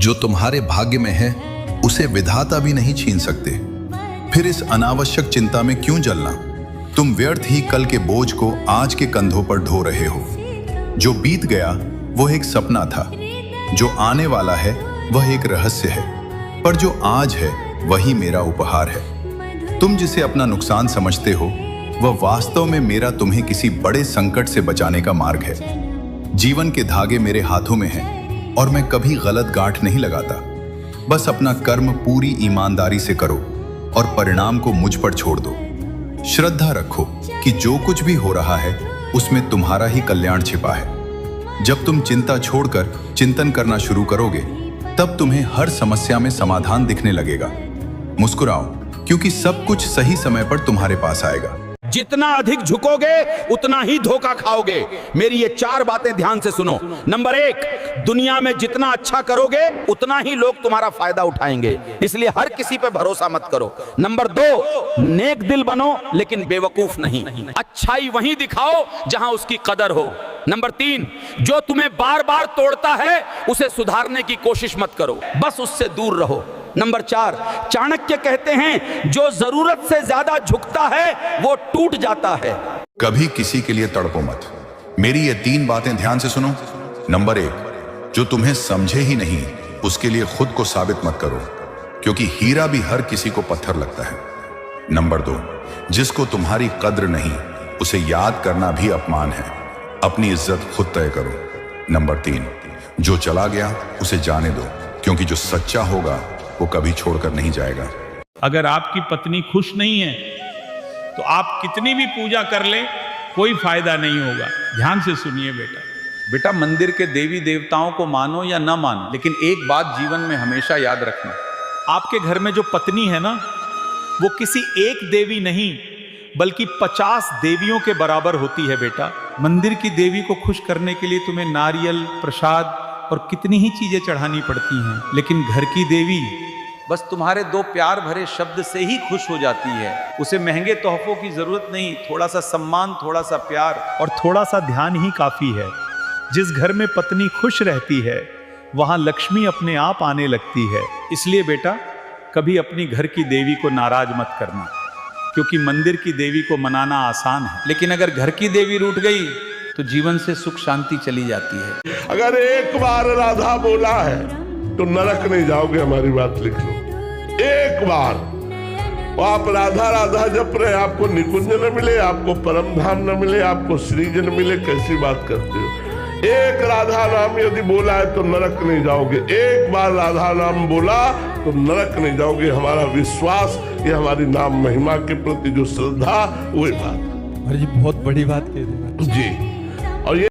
जो तुम्हारे भाग्य में है उसे विधाता भी नहीं छीन सकते। फिर इस अनावश्यक चिंता में क्यों जलना? तुम व्यर्थ ही कल के बोझ को आज के कंधों पर ढो रहे हो। जो बीत गया वो एक सपना था, जो आने वाला है वह एक रहस्य है, पर जो आज है वही मेरा उपहार है। तुम जिसे अपना नुकसान समझते हो वह वास्तव में मेरा तुम्हें किसी बड़े संकट से बचाने का मार्ग है। जीवन के धागे मेरे हाथों में हैं और मैं कभी गलत गांठ नहीं लगाता। बस अपना कर्म पूरी ईमानदारी से करो और परिणाम को मुझ पर छोड़ दो। श्रद्धा रखो कि जो कुछ भी हो रहा है उसमें तुम्हारा ही कल्याण छिपा है। जब तुम चिंता छोड़कर चिंतन करना शुरू करोगे तब तुम्हें हर समस्या में समाधान दिखने लगेगा। मुस्कुराओ, क्योंकि सब कुछ सही समय पर तुम्हारे पास आएगा। जितना अधिक झुकोगे उतना ही धोखा खाओगे। मेरी ये 4 बातें ध्यान से सुनो। नंबर 1, दुनिया में जितना अच्छा करोगे उतना ही लोग तुम्हारा फायदा उठाएंगे, इसलिए हर किसी पे भरोसा मत करो। नंबर 2, नेक दिल बनो लेकिन बेवकूफ नहीं। अच्छाई वहीं दिखाओ जहां उसकी कदर हो। नंबर 3, जो तुम्हें बार बार तोड़ता है उसे सुधारने की कोशिश मत करो, बस उससे दूर रहो। नंबर 4, चाणक्य कहते हैं जो जरूरत से ज्यादा झुकता है वो टूट जाता है। कभी किसी के लिए तड़पो मत। मेरी ये 3 बातें ध्यान से सुनो। नंबर 1, जो तुम्हें समझे ही नहीं उसके लिए खुद को साबित मत करो, क्योंकि हीरा भी हर किसी को पत्थर लगता है। नंबर 2, जिसको तुम्हारी कद्र नहीं उसे याद करना भी अपमान है। अपनी इज्जत खुद तय करो। नंबर 3, जो चला गया उसे जाने दो, क्योंकि जो सच्चा होगा वो कभी छोड़कर नहीं जाएगा। अगर आपकी पत्नी खुश नहीं है तो आप कितनी भी पूजा कर ले कोई फायदा नहीं होगा। ध्यान से सुनिए बेटा, मंदिर के देवी देवताओं को मानो या ना मानो, लेकिन एक बात जीवन में हमेशा याद रखना, आपके घर में जो पत्नी है ना वो किसी एक देवी नहीं बल्कि 50 देवियों के बराबर होती है बेटा। मंदिर की देवी को खुश करने के लिए तुम्हें नारियल, प्रसाद और कितनी ही चीजें चढ़ानी पड़ती हैं, लेकिन घर की देवी बस तुम्हारे 2 प्यार भरे शब्द से ही खुश हो जाती है। उसे महंगे तोहफों की जरूरत नहीं, थोड़ा सा सम्मान, थोड़ा सा प्यार और थोड़ा सा ध्यान ही काफी है। जिस घर में पत्नी खुश रहती है वहां लक्ष्मी अपने आप आने लगती है। इसलिए बेटा कभी अपनी घर की देवी को नाराज मत करना, क्योंकि मंदिर की देवी को मनाना आसान है, लेकिन अगर घर की देवी रूठ गई तो जीवन से सुख शांति चली जाती है। अगर एक बार राधा बोला है तो नरक नहीं जाओगे, हमारी बात लिख लो। एक बार आप राधा राधा जप रहे, आपको निकुंज न मिले, आपको परम धाम न मिले, आपको श्रीजन मिले, कैसी बात करते हो। एक राधा नाम यदि बोला है तो नरक नहीं जाओगे। एक बार राधा नाम बोला तो नरक नहीं जाओगे। हमारा विश्वास, ये हमारी नाम महिमा के प्रति जो श्रद्धा, वही बात। जी बहुत बड़ी बात कह दी जी। और ये